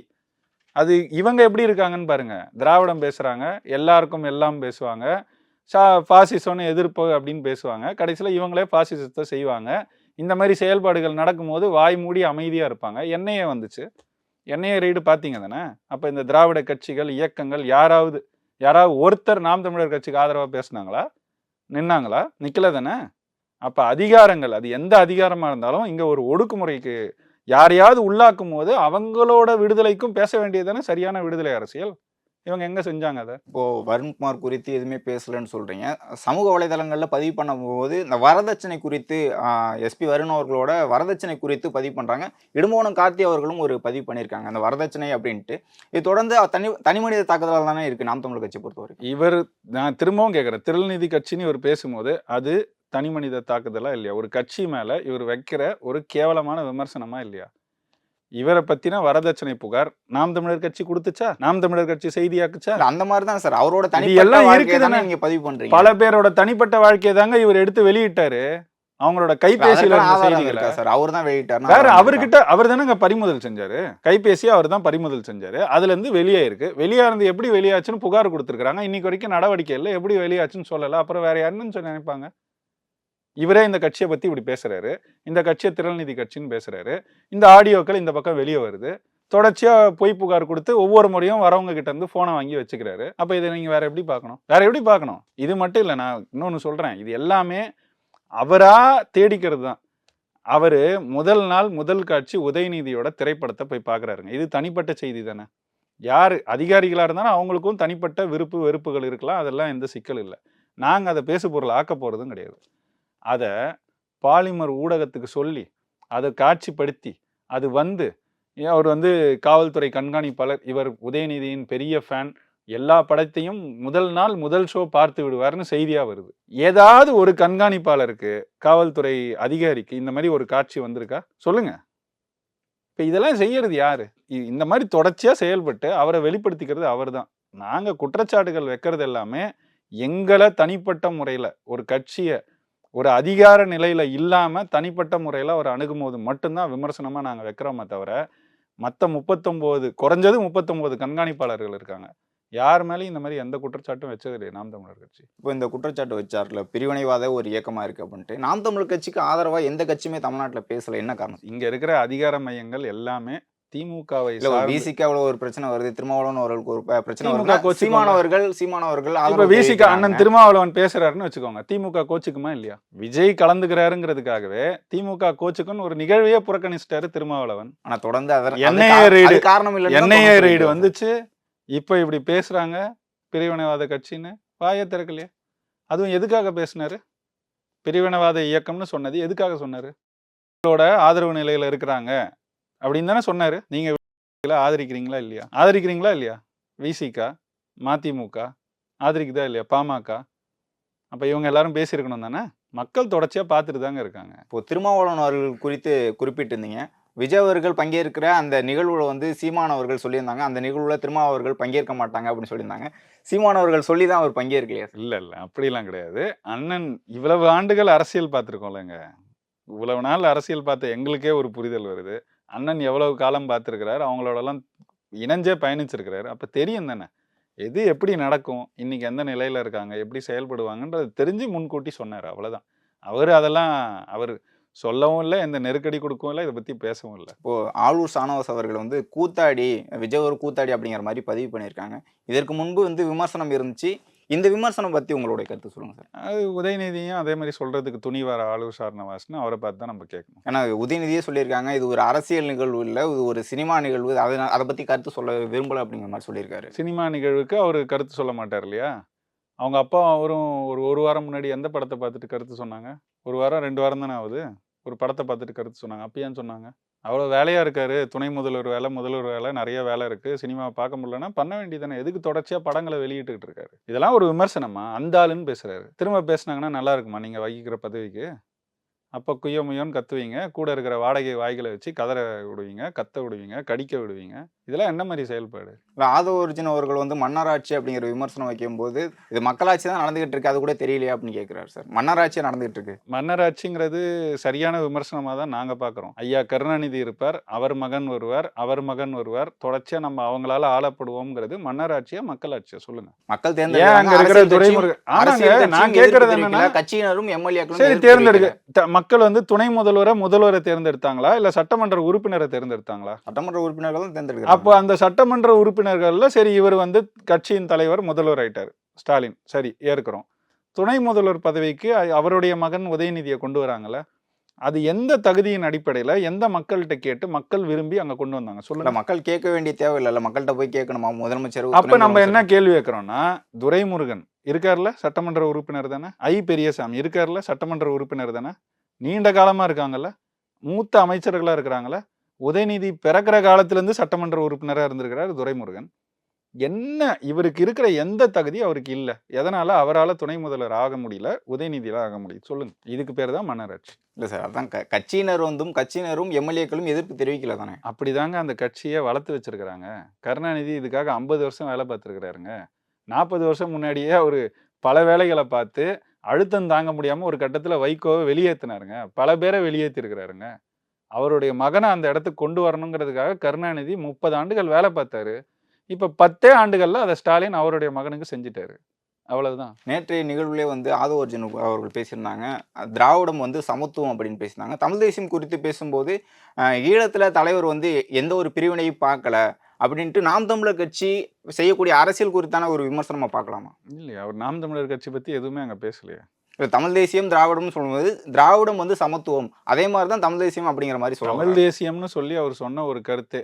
அது இவங்க எப்படி இருக்காங்கன்னு பாருங்க. திராவிடம் பேசுறாங்க, எல்லாருக்கும் எல்லாம் பேசுவாங்க, பாசிசம்னு எதிர்ப்பு அப்படின்னு பேசுவாங்க. கடைசியில் இவங்களே பாசிசத்தை செய்வாங்க. இந்த மாதிரி செயல்பாடுகள் நடக்கும்போது வாய் மூடி அமைதியாக இருப்பாங்க. என்ஐஏ வந்துச்சு, என்ஐஏ ரெய்டு பார்த்தீங்க தானே? அப்போ இந்த திராவிட கட்சிகள் இயக்கங்கள் யாராவது ஒருத்தர் நாம் தமிழர் கட்சிக்கு ஆதரவாக பேசுனாங்களா? நின்னாங்களா? நிற்கல தானே? அப்போ அதிகாரங்கள், அது எந்த அதிகாரமாக இருந்தாலும் இங்கே ஒரு ஒடுக்குமுறைக்கு யாரையாவது உள்ளாக்கும் போது அவங்களோட விடுதலைக்கும் பேச வேண்டியதானே சரியான விடுதலை அரசியல். இவங்க எங்க செஞ்சாங்க அதை? இப்போ வருண்குமார் குறித்து எதுவுமே பேசலன்னு சொல்றீங்க. சமூக வலைதளங்கள்ல பதிவு பண்ணும்போது இந்த வரதட்சணை குறித்து எஸ்பி வருண் அவர்களோட வரதட்சணை குறித்து பதிவு பண்றாங்க. இடும்போனம் கார்த்தி அவர்களும் ஒரு பதிவு பண்ணியிருக்காங்க அந்த வரதட்சணை அப்படின்ட்டு. இது தொடர்ந்து தனி மனித தாக்குதலாக தானே இருக்கு நாம் தமிழர் கட்சியை பொறுத்தவரைக்கும். நான் திரும்பவும் கேட்குறேன், திருநீதி கட்சின்னு இவர் பேசும்போது அது தனி மனித தாக்குதலா இல்லையா? ஒரு கட்சி மேல இவர் வைக்கிற ஒரு கேவலமான விமர்சனமா இல்லையா? இவரை பத்தின வரதட்சணை புகார் நாம் தமிழர் கட்சி கொடுத்துச்சா? நாம் தமிழர் கட்சி செய்தியாக்குச்சா? அந்த மாதிரி தான் சார் அவரோட தனிப்பட்ட வாழ்க்கையை தானே நீங்க பதிவு பண்றீங்க. பல பேரோட தனிப்பட்ட வாழ்க்கையை தாங்க இவர் எடுத்து வெளியிட்டாரு. அவங்களோட கைபேசியில சார் அவர் தான் வெளியிட்டாரு. வேற அவர்கிட்ட அவர் தானே பறிமுதல் செஞ்சாரு. கைபேசியை அவர் தான் பறிமுதல் செஞ்சாரு. அதுல இருந்து வெளியாயிருக்கு. வெளியாருந்து எப்படி வெளியாச்சுன்னு புகார் கொடுத்துருக்காங்க. இன்னைக்கு வரைக்கும் நடவடிக்கை இல்லை. எப்படி வெளியாச்சுன்னு சொல்லல. அப்புறம் வேற யாருன்னு நினைப்பாங்க? இவரே இந்த கட்சியை பத்தி இப்படி பேசுறாரு. இந்த கட்சியை திரள்நிதி கட்சின்னு பேசுறாரு. இந்த ஆடியோக்கள் இந்த பக்கம் வெளியே வருது. தொடர்ச்சியா பொய் புகார் கொடுத்து ஒவ்வொரு முறையும் வரவங்க கிட்ட இருந்து போனை வாங்கி வச்சுக்கிறாரு. அப்ப இதை நீங்க வேற எப்படி பார்க்கணும்? இது மட்டும் இல்லை, நான் இன்னொன்னு சொல்றேன். இது எல்லாமே அவரா தேடிக்கிறது தான். அவரு முதல் நாள் முதல் காட்சி உதயநிதியோட திரைப்படத்தை போய் பாக்குறாருங்க. இது தனிப்பட்ட செய்தி தானே? யாரு அதிகாரிகளா இருந்தாலும் அவங்களுக்கும் தனிப்பட்ட விருப்பு வெறுப்புகள் இருக்கலாம். அதெல்லாம் எந்த சிக்கல் இல்லை. நாங்க அதை பேசு பொருள் ஆக்க போறதும் கிடையாது. அதை பாலிமர் ஊடகத்துக்கு சொல்லி அதை காட்சிப்படுத்தி அது அவர் காவல்துறை கண்காணிப்பாளர், இவர் உதயநிதியின் பெரிய ஃபேன், எல்லா படத்தையும் முதல் நாள் முதல் ஷோ பார்த்து விடுவார்னு செய்தியா வருது. ஏதாவது ஒரு கண்காணிப்பாளருக்கு, காவல்துறை அதிகாரிக்கு இந்த மாதிரி ஒரு காட்சி வந்திருக்கா? சொல்லுங்க. இப்ப இதெல்லாம் செய்யறது யாரு? இந்த மாதிரி தொடர்ச்சியா செயல்பட்டு அவரை வெளிப்படுத்திக்கிறது அவர் தான். நாங்க குற்றச்சாட்டுகள் வைக்கிறது எல்லாமே எங்களை தனிப்பட்ட முறையில ஒரு கட்சியை ஒரு அதிகார நிலையில இல்லாம தனிப்பட்ட முறையில ஒரு அணுகும்போது மட்டும்தான் விமர்சனமா நாங்க வைக்கிறோமே தவிர, மற்ற 39 குறைஞ்சது 39 கண்காணிப்பாளர்கள் இருக்காங்க. யார் மேலேயும் இந்த மாதிரி எந்த குற்றச்சாட்டும் வச்சது இல்லையா நாம் தமிழர் கட்சி. இப்போ இந்த குற்றச்சாட்டு வச்சார்ல, பிரிவினைவாத ஒரு இயக்கமா இருக்கு அப்படின்ட்டு, நாம் தமிழர் கட்சிக்கு ஆதரவா எந்த கட்சியுமே தமிழ்நாட்டில் பேசல. என்ன காரணம்? இங்க இருக்கிற அதிகார மையங்கள் எல்லாமே திமுகவை விசிகாவில் ஒரு பிரச்சனை வருது, திருமாவளவன் அவர்களுக்கு ஒரு பிரச்சனை வருது, சீமானவர்கள் விசிக அண்ணன் திருமாவளவன் பேசுறாருன்னு வச்சுக்கோங்க. திமுக கோச்சுக்குமா இல்லையா? விஜய் கலந்துக்கிறாருங்கிறதுக்காகவே திமுக கோச்சுக்குன்னு ஒரு நிகழ்வையே புறக்கணிச்சிட்டாரு திருமாவளவன். ஆனா தொடர்ந்து என்ஐஏ ரெய்டு வந்துச்சு. இப்ப இப்படி பேசுறாங்க பிரிவினைவாத கட்சின்னு. வாயை திறக்கலையே. அதுவும் எதுக்காக பேசினாரு? பிரிவினைவாத இயக்கம்னு சொன்னது எதுக்காக சொன்னாரு? ஆதரவு நிலையில இருக்கிறாங்க அப்படின்னு தானே சொன்னாரு. நீங்க ஆதரிக்கிறீங்களா இல்லையா? விசிகா, மதிமுக ஆதரிக்குதா இல்லையா? பாமக அப்போ இவங்க எல்லாரும் பேசியிருக்கணும் தானே. மக்கள் தொடர்ச்சியாக பார்த்துட்டு தாங்க இருக்காங்க. இப்போ திருமாவளவன் அவர்கள் குறித்து குறிப்பிட்டிருந்தீங்க. விஜய் அவர்கள் பங்கேற்கிற அந்த நிகழ்வுல வந்து சீமான் அவர்கள் சொல்லியிருந்தாங்க, அந்த நிகழ்வுல திருமாவர்கள் பங்கேற்க மாட்டாங்க அப்படின்னு சொல்லியிருந்தாங்க. சீமான் அவர்கள் சொல்லி தான் அவர் பங்கேற்கலையா? இல்லை அப்படிலாம் கிடையாது. அண்ணன் இவ்வளவு ஆண்டுகள் அரசியல் பார்த்துருக்கோம்லங்க. இவ்வளவு நாள் அரசியல் பார்த்த எங்களுக்கே ஒரு புரிதல் வருது. அண்ணன் எவ்வளவு காலம் பார்த்துருக்கிறார், அவங்களோடலாம் இணைஞ்சே பயணிச்சிருக்கிறாரு. அப்போ தெரியும் தானே எது எப்படி நடக்கும், இன்னைக்கு எந்த நிலையில இருக்காங்க, எப்படி செயல்படுவாங்கன்றது தெரிஞ்சு முன்கூட்டி சொன்னார். அவ்வளோதான். அதெல்லாம் அவர் சொல்லவும் இல்லை, எந்த நெருக்கடி கொடுக்கவும் இல்லை, இதை பற்றி பேசவும் இல்லை. இப்போ ஆளூர் சானவாஸ் அவர்கள் வந்து கூத்தாடி, விஜய் ஒரு கூத்தாடி அப்படிங்கிற மாதிரி பதிவு பண்ணியிருக்காங்க. இதற்கு முன்பு வந்து விமர்சனம் இருந்துச்சு. இந்த விமர்சனம் பற்றி உங்களுடைய கருத்து சொல்லுங்க சார். அது உதயநிதியும் அதே மாதிரி சொல்றதுக்கு துணிவார ஆளூர் சார்னவாஸ்னு அவரை பார்த்து தான் நம்ம கேட்கணும். ஏன்னா உதயநிதியே சொல்லியிருக்காங்க, இது ஒரு அரசியல் நிகழ்வு இல்லை, இது ஒரு சினிமா நிகழ்வு, அதை பற்றி கருத்து சொல்ல விரும்பலை அப்படிங்கிற மாதிரி சொல்லியிருக்காரு. சினிமா நிகழ்வுக்கு அவர் கருத்து சொல்ல மாட்டார் இல்லையா. அவங்க அப்பா அவரும் ஒரு வாரம் முன்னாடி எந்த படத்தை பார்த்துட்டு கருத்து சொன்னாங்க? 1 வாரம் 2 வாரம் தானே ஆகுது. ஒரு படத்தை பார்த்துட்டு கருத்து சொன்னாங்க. அப்போ ஏன் சொன்னாங்க? அவ்வளோ வேலையாக இருக்காரு, துணை முதல்வர் வேலை, முதல்வர் வேலை, நிறைய வேலை இருக்குது, சினிமாவை பார்க்க முடியலன்னா பண்ண வேண்டியதானே. எதுக்கு தொடர்ச்சியாக படங்களை வெளியிட்டுக்கிட்டு இருக்காரு? இதெல்லாம் ஒரு விமர்சனமா? அந்த ஆளுன்னு பேசுகிறாரு. திரும்ப பேசுனாங்கன்னா நல்லா இருக்குமா நீங்கள் வகிக்கிற பதவிக்கு? அப்போ குய்யோ முய்யோன்னு கத்துவீங்க, கூட இருக்கிற வாடகை வாய்களை வச்சு கதற விடுவீங்க, கத்த விடுவீங்க, கடிக்க விடுவீங்க. இதெல்லாம் என்ன மாதிரி செயல்பாடு? இல்லை, ஆதவ அர்ஜுன் அவர்கள் வந்து மன்னராட்சி அப்படிங்கிற விமர்சனம் வைக்கும்போது இது மக்களாட்சி தான் நடந்துகிட்டு இருக்கு, அது கூட தெரியலையா அப்படின்னு கேட்குறாரு சார். மன்னராட்சியாக நடந்துகிட்டு இருக்கு. மன்னராட்சிங்கிறது சரியான விமர்சனமாக தான் நாங்கள் பார்க்குறோம். ஐயா கருணாநிதி இருப்பார், அவர் மகன் வருவார், அவர் மகன் வருவார், தொடர்ச்சியாக நம்ம அவங்களால ஆளப்படுவோங்கிறது மன்னராட்சியா மக்களாட்சியா? சொல்லுங்க. மக்கள் ஏன் அங்க இருக்கிற துறைமுருகன் ஆனாங்க நான் கேட்கறது என்னன்னா, கட்சியினரும் எம்எல்ஏக்களும் சரி தேர்ந்தெடுக்க மக்கள் வந்து துணை முதல்வரை தேர்ந்தெடுத்தாங்களா இல்ல சட்டமன்ற உறுப்பினரை தேர்ந்தெடுத்தாங்களா? சட்டமன்ற உறுப்பினர்கள் தான் தேர்ந்தெடுக்கிறாங்க. அப்போ அந்த சட்டமன்ற உறுப்பினர்கள்ல சரி இவர் வந்து கட்சியின் தலைவர் முதல்வர் ஆயிட்டாரு ஸ்டாலின், சரி ஏற்கிறோம். துணை முதல்வர் பதவிக்கு அவருடைய மகன் உதயநிதியை கொண்டு வராங்கல்ல, அது எந்த தகுதியின் அடிப்படையில எந்த மக்கள்கிட்ட கேட்டு மக்கள் விரும்பி அங்க கொண்டு வந்தாங்க சொல்லுங்க. மக்கள் கேட்க வேண்டிய தேவை இல்ல, மக்கள்கிட்ட போய் கேட்கணுமா முதலமைச்சர்? அப்ப நம்ம என்ன கேள்வி கேட்கிறோம்னா, துரைமுருகன் இருக்காருல சட்டமன்ற உறுப்பினர் தானே, பெரியசாமி இருக்காருல சட்டமன்ற உறுப்பினர் தானே, நீண்ட காலமா இருக்காங்கல்ல, மூத்த அமைச்சர்களா இருக்கிறாங்கல்ல, உதயநிதி பிறக்கிற காலத்திலிருந்து சட்டமன்ற உறுப்பினராக இருந்திருக்கிறார் துரைமுருகன். என்ன இவருக்கு இருக்கிற எந்த தகுதி அவருக்கு இல்லை, எதனால அவரால் துணை முதல்வர் ஆக முடியல, உதயநிதியில ஆக முடியும் சொல்லுங்க. இதுக்கு பேர் தான் மன்னராட்சி. இல்லை சார், அதான் கட்சியினரும் எம்எல்ஏக்களும் எதிர்ப்பு தெரிவிக்கல தானே. அப்படிதாங்க அந்த கட்சியை வளர்த்து வச்சிருக்கிறாங்க. கருணாநிதி இதுக்காக 50 வருஷம் வேலை பார்த்துருக்கிறாருங்க. 40 வருஷம் முன்னாடியே அவரு பல வேலைகளை பார்த்து அழுத்தம் தாங்க முடியாம ஒரு கட்டத்துல வைகோவை வெளியேற்றினாருங்க, பல பேரை வெளியேற்றி இருக்கிறாருங்க. அவருடைய மகனை அந்த இடத்துக்கு கொண்டு வரணுங்கிறதுக்காக கருணாநிதி 30 ஆண்டுகள் வேலை பார்த்தாரு. இப்ப 10 ஆண்டுகள்ல அதை ஸ்டாலின் அவருடைய மகனுக்கு செஞ்சுட்டாரு. அவ்வளவுதான். நேற்றைய நிகழ்வுலே வந்து ஆதவ அர்ஜுன் அவர்கள் பேசியிருந்தாங்க, திராவிடம் வந்து சமத்துவம் அப்படின்னு பேசினாங்க. தமிழ் தேசியம் குறித்து பேசும்போது ஈழத்துல தலைவர் வந்து எந்த ஒரு பிரிவினையும் பார்க்கல அப்படின்ட்டு நாம் தமிழர் கட்சி செய்யக்கூடிய அரசியல் குறித்தான ஒரு விமர்சனமா பார்க்கலாமா? இல்லையா, அவர் நாம் தமிழர் கட்சி பத்தி எதுவுமே அங்க பேசலையா? தமிழ் தேசியம் திராவிடம்னு சொல்லும்போது திராவிடம் வந்து சமத்துவம், அதே மாதிரிதான் தமிழ் தேசியம் அப்படிங்கிற மாதிரி சொல்லுவாங்க. தமிழ் தேசியம்னு சொல்லி அவர் சொன்ன ஒரு கருத்தே,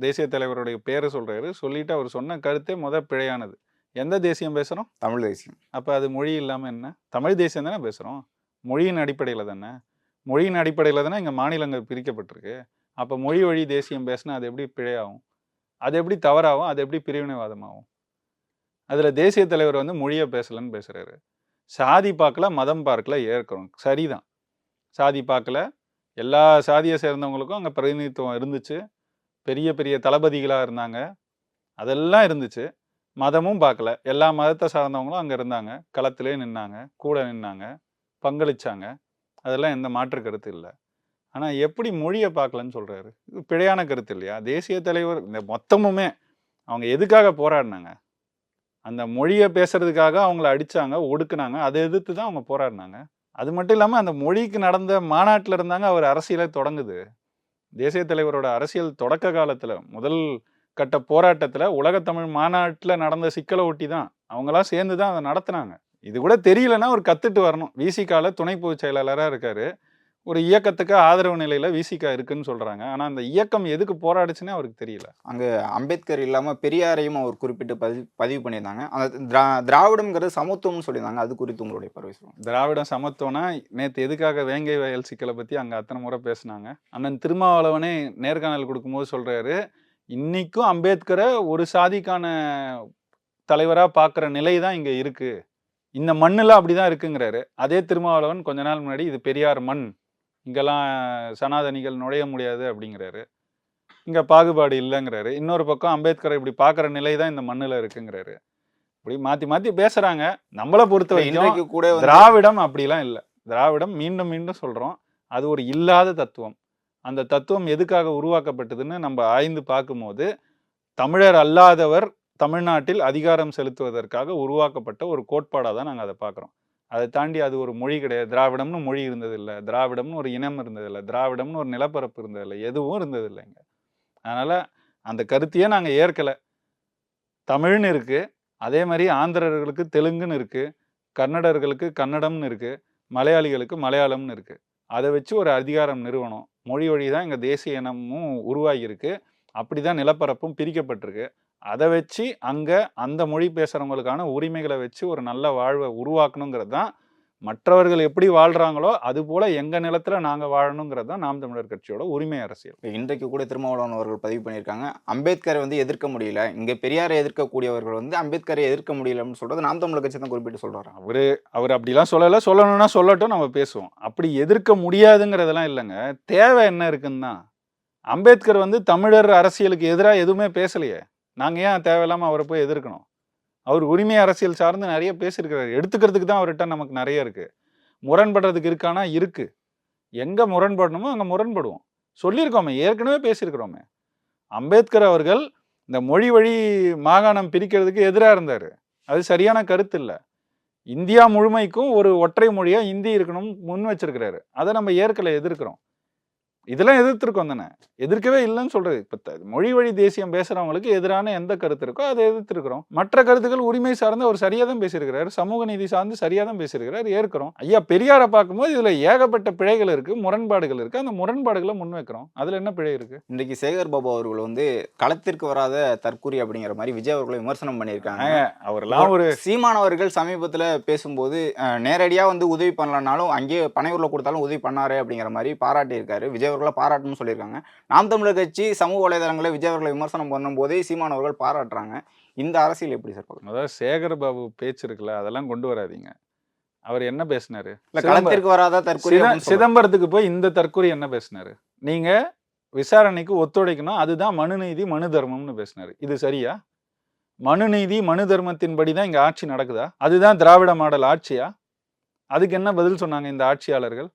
தேசிய தலைவருடைய பேரை சொல்றாரு, சொல்லிட்டு அவர் சொன்ன கருத்தே பிழையானது. எந்த தேசியம் பேசுறோம்? தமிழ் தேசியம். அப்ப அது மொழி இல்லாம என்ன? தமிழ் தேசியம் தானே பேசுறோம், மொழியின் அடிப்படையில தானே. மொழியின் அடிப்படையில தானே இங்க மாநிலங்கள் பிரிக்கப்பட்டிருக்கு. அப்ப மொழி வழி தேசியம் பேசினா அது எப்படி பிழையாகும், அது எப்படி தவறாகும், அது எப்படி பிரிவினைவாதமாகும்? அதுல தேசிய தலைவர் வந்து மொழியை பேசலன்னு பேசுறாரு. சாதி பார்க்கல, மதம் பார்க்கல, ஏற்கிறோம், சரிதான். சாதி பார்க்கல, எல்லா சாதியை சேர்ந்தவங்களுக்கும் அங்கே பிரதிநிதித்துவம் இருந்துச்சு, பெரிய பெரிய தளபதிகளாக இருந்தாங்க, அதெல்லாம் இருந்துச்சு. மதமும் பார்க்கல, எல்லா மதத்தை சார்ந்தவங்களும் அங்கே இருந்தாங்க, களத்திலே நின்னாங்க, கூட நின்னாங்க, பங்களிச்சாங்க, அதெல்லாம் எந்த மாற்று கருத்து இல்லை. ஆனால் எப்படி மொழியை பார்க்கலன்னு சொல்கிறாரு, இது பிழையான கருத்து இல்லையா? தேசிய தலைவர் இந்த மொத்தமுமே அவங்க எதுக்காக போராடினாங்க? அந்த மொழியை பேசுறதுக்காக அவங்கள அடிச்சாங்க, ஒடுக்குனாங்க, அதை எதிர்த்து தான் அவங்க போராடினாங்க. அது மட்டும் இல்லாமல் அந்த மொழிக்கு நடந்த மாநாட்டில் இருந்தாங்க அவர் அரசியலை தொடங்குது. தேசிய தலைவரோட அரசியல் தொடக்க காலத்தில் முதல் கட்ட போராட்டத்தில் உலகத்தமிழ் மாநாட்டில் நடந்த சிக்கலை ஒட்டி தான் அவங்களாம் சேர்ந்து தான் அதை நடத்துனாங்க. இது கூட தெரியலன்னா அவர் கற்றுட்டு வரணும். விசிகால துணை பொதுச் செயலாளராக இருக்காரு, ஒரு இயக்கத்துக்கு ஆதரவு நிலையில விசிகா இருக்குன்னு சொல்றாங்க. ஆனா அந்த இயக்கம் எதுக்கு போராடுச்சுன்னு அவருக்கு தெரியல. அங்க அம்பேத்கர் இல்லாம பெரியாரையும் அவர் குறிப்பிட்டு பதிவு பண்ணியிருந்தாங்க. அந்த திராவிடம்ங்கிறது சமத்துவம்னு சொல்லியிருந்தாங்க, அது குறித்து உங்களுடைய பார்வை சொல்லுங்க. திராவிடம் சமத்துவம்னா நேற்று எதுக்காக வேங்கை வயல் சிக்கலை பத்தி அங்க அத்தனை முறை பேசினாங்க. அண்ணன் திருமாவளவனே நேர்காணல் கொடுக்கும்போது சொல்றாரு, இன்னைக்கும் அம்பேத்கரை ஒரு சாதிக்கான தலைவரா பாக்குற நிலை தான் இங்க இருக்கு, இந்த மண்ணில் அப்படிதான் இருக்குங்கிறாரு. அதே திருமாவளவன் கொஞ்ச நாள் முன்னாடி இது பெரியார் மண், இங்கெல்லாம் சனாதனிகள் நுழைய முடியாது அப்படிங்கிறாரு. இங்க பாகுபாடு இல்லைங்கிறாரு. இன்னொரு பக்கம் அம்பேத்கரை இப்படி பார்க்குற நிலை தான் இந்த மண்ணில் இருக்குங்கிறாரு. இப்படி மாத்தி மாத்தி பேசுறாங்க. நம்மளை பொறுத்த வரைக்கும் கூட திராவிடம் அப்படிலாம் இல்லை. திராவிடம் மீண்டும் மீண்டும் சொல்றோம், அது ஒரு இல்லாத தத்துவம். அந்த தத்துவம் எதுக்காக உருவாக்கப்பட்டதுன்னு நம்ம ஆய்ந்து பார்க்கும்போது, தமிழர் அல்லாதவர் தமிழ்நாட்டில் அதிகாரம் செலுத்துவதற்காக உருவாக்கப்பட்ட ஒரு கோட்பாடாக தான் நாங்கள் அதை பார்க்குறோம். அதை தாண்டி அது ஒரு மொழி கிடையாது. திராவிடம்னு மொழி இருந்ததில்லை, திராவிடம்னு ஒரு இனம் இருந்ததில்லை, திராவிடம்னு ஒரு நிலப்பரப்பு இருந்ததில்லை, எதுவும் இருந்ததில்லைங்க. அதனால் அந்த கருத்தையே நாங்கள் ஏற்கலை. தமிழ்னு இருக்குது, அதே மாதிரி ஆந்திரர்களுக்கு தெலுங்குன்னு இருக்குது, கன்னடர்களுக்கு கன்னடம்னு இருக்குது, மலையாளிகளுக்கு மலையாளம்னு இருக்குது. அதை வச்சு ஒரு அதிகாரம் நிறுவனம். மொழி வழி தான் எங்கள் தேசிய இனமும் உருவாகியிருக்கு. அப்படி தான் நிலப்பரப்பும் பிரிக்கப்பட்டிருக்கு. அதை வச்சு அங்கே அந்த மொழி பேசுகிறவங்களுக்கான உரிமைகளை வச்சு ஒரு நல்ல வாழ்வை உருவாக்கணுங்கிறது தான். மற்றவர்கள் எப்படி வாழ்கிறாங்களோ அதுபோல் எங்கள் நிலத்தில் நாங்கள் வாழணுங்கிறது தான் நாம் தமிழர் கட்சியோட உரிமை அரசியல். இன்றைக்கு கூட திருமாவளவன் அவர்கள் பதிவு பண்ணியிருக்காங்க, அம்பேத்கரை வந்து எதிர்க்க முடியல, இங்கே பெரியாரை எதிர்க்கக்கூடியவர்கள் வந்து அம்பேத்கரை எதிர்க்க முடியலன்னு சொல்கிறது நாம் தமிழர் கட்சி தான் குறிப்பிட்டு சொல்கிறாரு. அவர் அப்படிலாம் சொல்லலை. சொல்லணும்னா சொல்லட்டும், நம்ம பேசுவோம். அப்படி எதிர்க்க முடியாதுங்கிறதெல்லாம் இல்லைங்க. தேவை என்ன இருக்குன்னு தான். அம்பேத்கர் வந்து தமிழர் அரசியலுக்கு எதிராக எதுவுமே பேசலையே. நாங்கள் ஏன் தேவையில்லாமல் அவரை போய் எதிர்க்கணும்? அவர் உரிமை அரசியல் சார்ந்து நிறைய பேசியிருக்கிறாரு. எடுத்துக்கிறதுக்கு தான் அவர்கிட்ட நமக்கு நிறைய இருக்குது. முரண்படுறதுக்கு இருக்கானா இருக்குது. எங்கே முரண்படணுமோ அங்கே முரண்படுவோம். சொல்லியிருக்கோமே, ஏற்கனவே பேசியிருக்கிறோமே. அம்பேத்கர் அவர்கள் இந்த மொழி வழி மாகாணம் பிரிக்கிறதுக்கு எதிராக இருந்தார். அது சரியான கருத்து இல்லை. இந்தியா முழுமைக்கும் ஒரு ஒற்றை மொழியாக இந்தி இருக்கணும் முன் வச்சிருக்கிறாரு. அதை நம்ம ஏற்கலை, எதிர்க்கிறோம். இதெல்லாம் எதிர்த்திருக்கோம் தானே, எதிர்க்கவே இல்லைன்னு சொல்றது. இப்போ மொழி வழி தேசியம் பேசுறவங்களுக்கு எதிரான எந்த கருத்து இருக்கோ அதை எதிர்த்திருக்கிறோம். மற்ற கருத்துக்கள் உரிமை சார்ந்து அவர் சரியா தான் பேசியிருக்கிறாரு, சமூக நீதி சார்ந்து சரியா தான் பேசியிருக்கிறாரு, ஏற்கிறோம். ஐயா பெரியாரை பார்க்கும்போது இதுல ஏகப்பட்ட பிழைகள் இருக்கு, முரண்பாடுகள் இருக்கு. அந்த முரண்பாடுகளை முன்வைக்கிறோம். அதுல என்ன பிழை இருக்கு? இன்றைக்கு சேகர் பாபு அவர்கள் வந்து களத்திற்கு வராத தற்கூரி அப்படிங்கிற மாதிரி விஜய் அவர்களை விமர்சனம் பண்ணியிருக்காங்க. அவரெல்லாம் ஒரு சீமானவர்கள் சமீபத்தில் பேசும்போது நேரடியா வந்து உதவி பண்ணலனாலும் அங்கேயே பனையூர்ல கொடுத்தாலும் உதவி பண்ணாரு அப்படிங்கிற மாதிரி பாராட்டியிருக்காரு. விஜய் அவர்களை பாராட்டுன்னு சொல்லியிருக்காங்க. நாம் தமிழர் கட்சி சமூக வலைதளங்களை விஜய் அவர்களை விமர்சனம் பண்ணும் போதே சீமானவர்கள் பாராட்டுறாங்க. இந்த அரசியல் எப்படி சார் பார்க்கணும்? அதாவது சேகர் பாபு பேச்சு இருக்குல்ல, அதெல்லாம் கொண்டு வராதீங்க. அவர் என்ன பேசினாரு? களத்திற்கு வராத தற்கொலை. சிதம்பரத்துக்கு போய் இந்த தற்கொலை என்ன பேசினாரு? நீங்க விசாரணைக்கு ஒத்துழைக்கணும், அதுதான் மனுநீதி மனு தர்மம்னு பேசினாரு. இது சரியா? மனுநீதி மனு தர்மத்தின்படி தான் இங்க ஆட்சி நடக்குதா? அதுதான் திராவிட மாடல் ஆட்சியா? அதுக்கு என்ன பதில் சொன்னாங்க இந்த ஆட்சியாளர்கள்?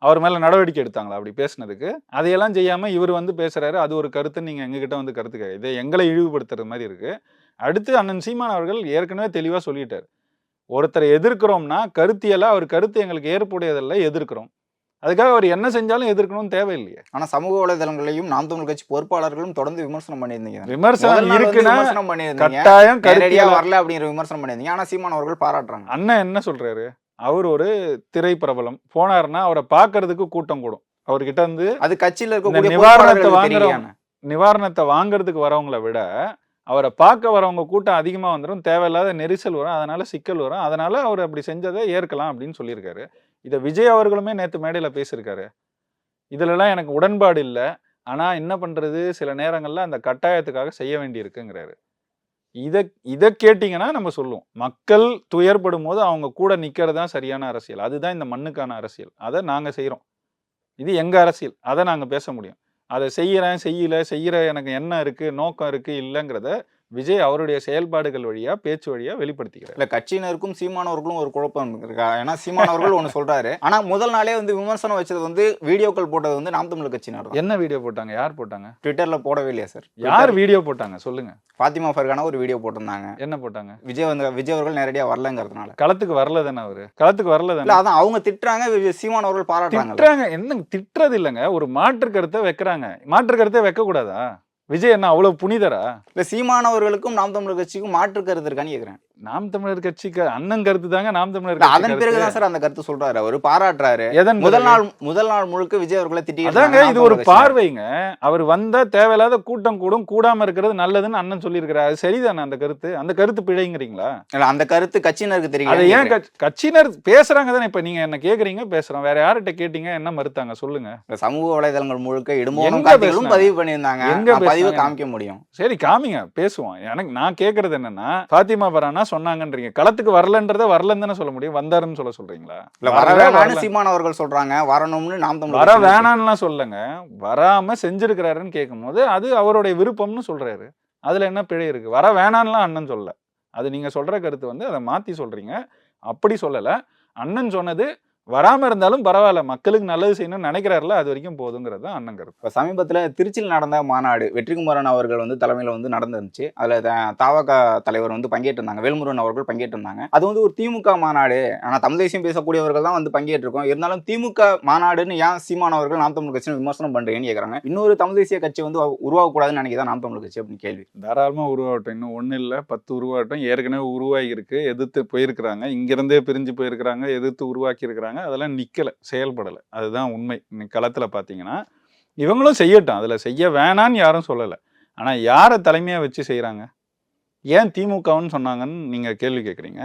அவர் மேல நடவடிக்கை எடுத்தாங்களா அப்படி பேசினதுக்கு? அதையெல்லாம் செய்யாம இவர் வந்து பேசுறாரு, அது ஒரு கருத்து. நீங்க எங்ககிட்ட வந்து கருத்து இதை எங்களை இழிவுபடுத்துறது மாதிரி இருக்கு. அடுத்து அண்ணன் சீமான் அவர்கள் ஏற்கனவே தெளிவா சொல்லிட்டார், ஒருத்தரை எதிர்க்கிறோம்னா கருத்தியெல்லாம் அவர் கருத்து எங்களுக்கு ஏற்புடையதில்லை, எதிர்க்கிறோம். அதுக்காக அவர் என்ன செஞ்சாலும் எதிர்க்கணும்னு தேவையில்லையே. ஆனா சமூக வலைதளங்களையும் நாம் தமிழ் கட்சி பொறுப்பாளர்களும் தொடர்ந்து விமர்சனம் பண்ணியிருந்தீங்க. விமர்சனம் இருக்குன்னா கட்டாயம் கருத்தியா வரல அப்படிங்கிற விமர்சனம் பண்ணியிருந்தீங்க. ஆனா சீமான் அவர்கள் பாராட்டுறாங்க. அண்ணன் என்ன சொல்றாரு? அவர் ஒரு திரை பிரபலம், போனாருன்னா அவரை பார்க்கறதுக்கு கூட்டம் கூடும். அவர்கிட்ட இருந்து அது கட்சியில இருக்க நிவாரணத்தை வாங்குறதுக்கு வரவங்களை விட அவரை பார்க்க வரவங்க கூட்டம் அதிகமா வந்துடும், தேவையில்லாத நெரிசல் வரும், அதனால சிக்கல் வரும். அதனால அவர் அப்படி செஞ்சதை ஏற்கலாம் அப்படின்னு சொல்லியிருக்காரு. இதை விஜய் அவர்களுமே நேற்று மேடையில பேசியிருக்காரு. இதுலலாம் எனக்கு உடன்பாடு இல்லை, ஆனா என்ன பண்றது, சில நேரங்கள்ல அந்த கட்டாயத்துக்காக செய்ய வேண்டி இருக்குங்கிறாரு. இதை கேட்டீங்கன்னா நம்ம சொல்லுவோம், மக்கள் துயர்படும் போது அவங்க கூட நிக்கிறது தான் சரியான அரசியல். அதுதான் இந்த மண்ணுக்கான அரசியல். அதை நாங்க செய்யறோம். இது எங்க அரசியல். அதை நாங்க பேச முடியும். அதை செய்யற எனக்கு என்ன இருக்கு, நோக்கம் இருக்கு இல்லைங்கிறத விஜய் அவருடைய செயல்பாடுகள் வழியா, பேச்சு வழியா வெளிப்படுத்திக்கிறார். இல்ல கட்சியினருக்கும் சீமானவர்களும் ஒரு குழப்பம் இருக்கா? ஏன்னா சீமானவர்கள் ஒண்ணு சொல்றாரு, ஆனா முதல் நாளே வந்து விமர்சனம் வச்சது வந்து வீடியோக்கள் போட்டது வந்து நாம் தமிழர் கட்சியினர். என்ன வீடியோ போட்டாங்க? யார் போட்டாங்க? ட்விட்டர்ல போடவே இல்லையா சார்? யார் வீடியோ போட்டாங்க சொல்லுங்க. பாத்திமா ஃபர்கானா ஒரு வீடியோ போட்டிருந்தாங்க. என்ன போட்டாங்க? விஜய் அவர்கள் நேரடியா வரலங்கிறதுனால. களத்துக்கு வரல தானே அவரு? களத்துக்கு வரல தானே? அதான் அவங்க திட்டுறாங்க, சீமானவர்கள் பாராட்டுறாங்க. என்ன திட்டுறது இல்லைங்க, ஒரு மாற்று கருத்தை வைக்கிறாங்க. மாற்று கருத்தை வைக்க கூடாதா? விஜய் என்ன அவ்வளவு புனிதரா? இல்ல சீமானவர்களுக்கும் நாம் தமிழர் கட்சிக்கும் மாற்று கருத்து இருக்கான்னு கேக்குறேன். நாம் தமிழர் கட்சிக்கு அண்ணன் கருத்து தாங்க நாம் தமிழர். அதன் பிறகுதான் சார் அந்த கருத்து சொல்றாரு, அவரு பாராட்டுறாரு. முதல் நாள் முழுக்க விஜய் அவர்களை திட்டிங்க. இது ஒரு பார்வைங்க. அவர் வந்தா தேவையில்லாத கூட்டம் கூடும், கூடாம இருக்கிறது நல்லதுன்னு அண்ணன் சொல்லியிருக்கிறாரு. அது சரிதானே அந்த கருத்து? அந்த கருத்து பிழைங்கிறீங்களா? அந்த கருத்து கட்சியினருக்கு தெரியும். அதை ஏன் கட்சியினர் பேசுறாங்க தானே. இப்ப நீங்க என்ன கேக்குறீங்க, பேசுறோம். வேற யார்கிட்ட கேட்டீங்க, என்ன மறுத்தாங்க சொல்லுங்க. சமூக வலைதளங்கள் முழுக்க இடுமோனும் பதிவு பண்ணியிருந்தாங்க. பதிவு காமிக்க முடியும். சரி காமிங்க, பேசுவோம். எனக்கு நான் கேக்குறது என்னன்னா, பாத்திமா பரானா தான் சொன்னாங்கன்றீங்க. களத்துக்கு வரலன்றத வரலன்னு தானே சொல்ல முடியும், வந்தாருன்னு சொல்றீங்களா? இல்ல வர வேணாம்னு சீமான் அவர்கள் சொல்றாங்க, வரணும்னு நாம் தமிழர் வர வேணான்னுலாம் சொல்லுங்க, வராம செஞ்சிருக்கிறாருன்னு கேட்கும்போது அது அவருடைய விருப்பம்னு சொல்றாரு. அதுல என்ன பிழை இருக்கு? வர வேணான்லாம் அண்ணன் சொல்ல, அது நீங்க சொல்ற கருத்து வந்து அதை மாத்தி சொல்றீங்க. அப்படி சொல்லல, அண்ணன் சொன்னது வராம இருந்தாலும் பரவாயில்ல, மக்களுக்கு நல்லது செய்யணும்னு நினைக்கிறாருல, அது வரைக்கும் போதுங்கிறது தான் அண்ணன் கருத்து. இப்போ சமீபத்தில் திருச்சியில் நடந்த மாநாடு வெற்றிக்குமரன் அவர்கள் வந்து தலைமையில் வந்து நடந்துருந்துச்சு. அதில் தாவக தலைவர் வந்து பங்கேற்றிருந்தாங்க, வேல்முருகன் அவர்கள் பங்கேற்றிருந்தாங்க. அது வந்து ஒரு திமுக மாநாடு, ஆனால் தமிழ் தேசியம் பேசக்கூடியவர்கள் தான் வந்து பங்கேற்றிருக்கோம். இருந்தாலும் திமுக மாநாடுன்னு ஏன் சீமான் அவர்கள் நாம் தமிழ் கட்சியை விமர்சனம் பண்ணுறீங்கன்னு கேட்குறாங்க. இன்னொரு தமிழ் தேசிய கட்சி வந்து உருவாகக்கூடாதுன்னு நினைக்கிறதா நாம் தமிழ் கட்சி அப்படின்னு கேள்வி. தாராளமாக உருவாகட்டும், இன்னும் ஒன்றும் இல்லை 10 உருவாகட்டும். ஏற்கனவே உருவாகி இருக்கு, எதிர்த்து போயிருக்கிறாங்க, இங்கிருந்தே பிரிஞ்சு போயிருக்கிறாங்க, எதிர்த்து உருவாக்கி இருக்கிறாங்க. அதெல்லாம் நிக்கல, செயல்படலை, அதுதான் உண்மை. இன்னைக்கு களத்துல பாத்தீங்கன்னா இவங்களும் செய்யட்டும், அதுல செய்ய வேணான்னு யாரும் சொல்லல. ஆனா யாரை தலைமையா வச்சு செய்யறாங்க? ஏன் திமுகன்னு சொன்னாங்கன்னு நீங்க கேள்வி கேட்குறீங்க.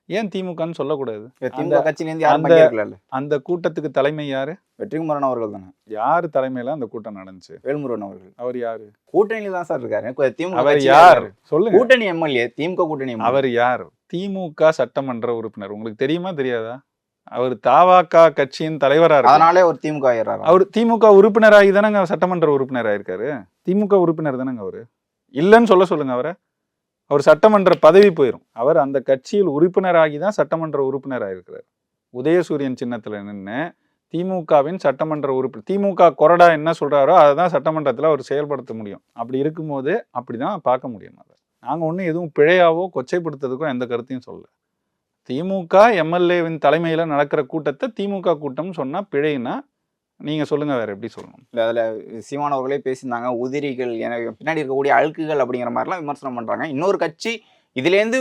ஏன் திமுகன்னு சொல்லக்கூடாது? திமுக கட்சியிலேருந்து யாரும் பங்கேற்கல. அந்த கூட்டத்துக்கு தலைமை யாரு? வெற்றிக்குமரன் அவர்கள் தானே. யாரு தலைமையில அந்த கூட்டம் நடந்துச்சு? வேல்முருகன் அவர்கள். அவர் யாரு? கூட்டணியில தான் சார் இருக்காரு. திமுக அவர் யார் சொல்லுங்க? கூட்டணி எம்எல்ஏ, திமுக கூட்டணி. அவர் யார்? திமுக சட்டமன்ற உறுப்பினர். உங்களுக்கு தெரியுமா தெரியாதா? அவர் தாவாக்கா கட்சியின் தலைவரா இருக்கு, அதனாலே ஒரு திமுக ஆயிடுறாரு. அவர் திமுக உறுப்பினராகி தானங்க சட்டமன்ற உறுப்பினர் ஆயிருக்காரு. திமுக உறுப்பினர் தானங்க அவரு. இல்லைன்னு சொல்லுங்க அவரை. அவர் சட்டமன்ற பதவி போயிடும். அவர் அந்த கட்சியில் உறுப்பினராகி தான் சட்டமன்ற உறுப்பினர் ஆயிருக்கிறார். உதயசூரியன் சின்னத்துல நின்று திமுகவின் சட்டமன்ற உறுப்பினர், திமுக கொறடா என்ன சொல்றாரோ அதை தான் சட்டமன்றத்தில் அவர் செயல்படுத்த முடியும். அப்படி இருக்கும்போது அப்படிதான் பார்க்க முடியும். அதை நாங்கள் ஒன்றும் எதுவும் பிழையாவோ கொச்சைப்படுத்துறதுக்கோ எந்த கருத்தையும் சொல்லல. திமுக எம்எல்ஏவின் தலைமையில் நடக்கிற கூட்டத்தை திமுக கூட்டம் சொன்னால் பிழைன்னா நீங்கள் சொல்லுங்கள், வேறு எப்படி சொல்லணும்? இல்லை, அதில் சீமான் அவர்களே பேசியிருந்தாங்க, உதிரிகள் எனக்கு பின்னாடி இருக்கக்கூடிய அழுக்குகள் அப்படிங்கிற மாதிரிலாம் விமர்சனம் பண்ணுறாங்க. இன்னொரு கட்சி இதுலேருந்து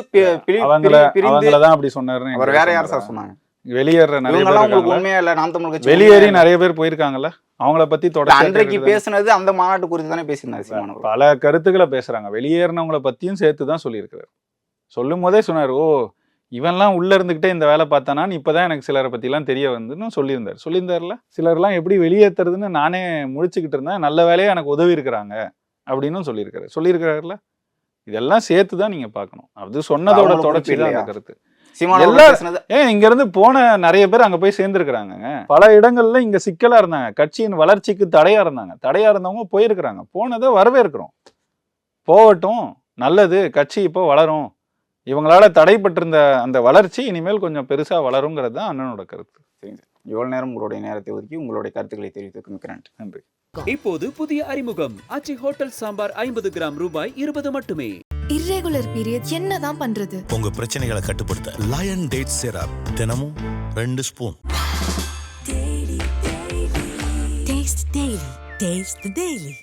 அவங்களதான் அப்படி சொன்னாருன்னு அவர் வேற யார் சார் சொன்னாங்க? வெளியேற நிறைய உண்மையா இல்லை, நாம் தமிழ் கட்சி வெளியேறி நிறைய பேர் போயிருக்காங்கல்ல, அவங்கள பற்றி தொடர்ந்து அன்றைக்கு பேசுனது அந்த மாநாட்டு குறித்து தானே பேசியிருந்தாரு சீமான். பல கருத்துக்களை பேசுகிறாங்க, வெளியேறினவங்களை பற்றியும் சேர்த்து தான் சொல்லியிருக்கிறார். சொல்லும் போதே சொன்னார், ஓ இவன்லாம் உள்ள இருந்துகிட்டே இந்த வேலை பார்த்தானான்னு இப்பதான் எனக்கு சிலரை பத்திலாம் தெரிய வந்துன்னு சொல்லியிருந்தார்ல. சிலர்லாம் எப்படி வெளியேற்றுறதுன்னு நானே முழிச்சுக்கிட்டு இருந்தேன், நல்ல வேலையா எனக்கு உதவி இருக்கிறாங்க அப்படின்னு சொல்லியிருக்கிறாருல. இதெல்லாம் சேர்த்து தான் நீங்க பார்க்கணும். அது சொன்னதோட தொடர்ச்சி தான் அந்த கருத்து. இங்க இருந்து போன நிறைய பேர் அங்க போய் சேர்ந்துருக்கிறாங்க. பல இடங்கள்ல இங்க சிக்கலா இருந்தாங்க, கட்சியின் வளர்ச்சிக்கு தடையா இருந்தவங்க போயிருக்கிறாங்க. போனதை வரவேற்கிறோம், போகட்டும், நல்லது, கட்சி இப்போ வளரும். இவங்களால தடைப்பட்டிருந்த அந்த வளர்ச்சி இனிமேல் கொஞ்சம் பெருசா வளருங்கிறது தான் அண்ணனோட கருத்து. சரிங்க, இவ்வளவு நேரம் உங்களுடைய நேரத்தை ஒதுக்கி உங்களுடைய கருத்துக்களை தெரிவித்ததுக்கு மிக்க நன்றி. இப்போது புதிய அறிமுகம் ஆச்சி ஹோட்டல் சாம்பார் 50 கிராம் ரூபாய் 20 மட்டுமே. இர்ரெகுலர் பீரியட் என்னதான் பண்றது? உங்க பிரச்சனைகளை கட்டுப்படுத்த லயன் டேட் சிரப் தினமும் 2 ஸ்பூன். Taste the Daily.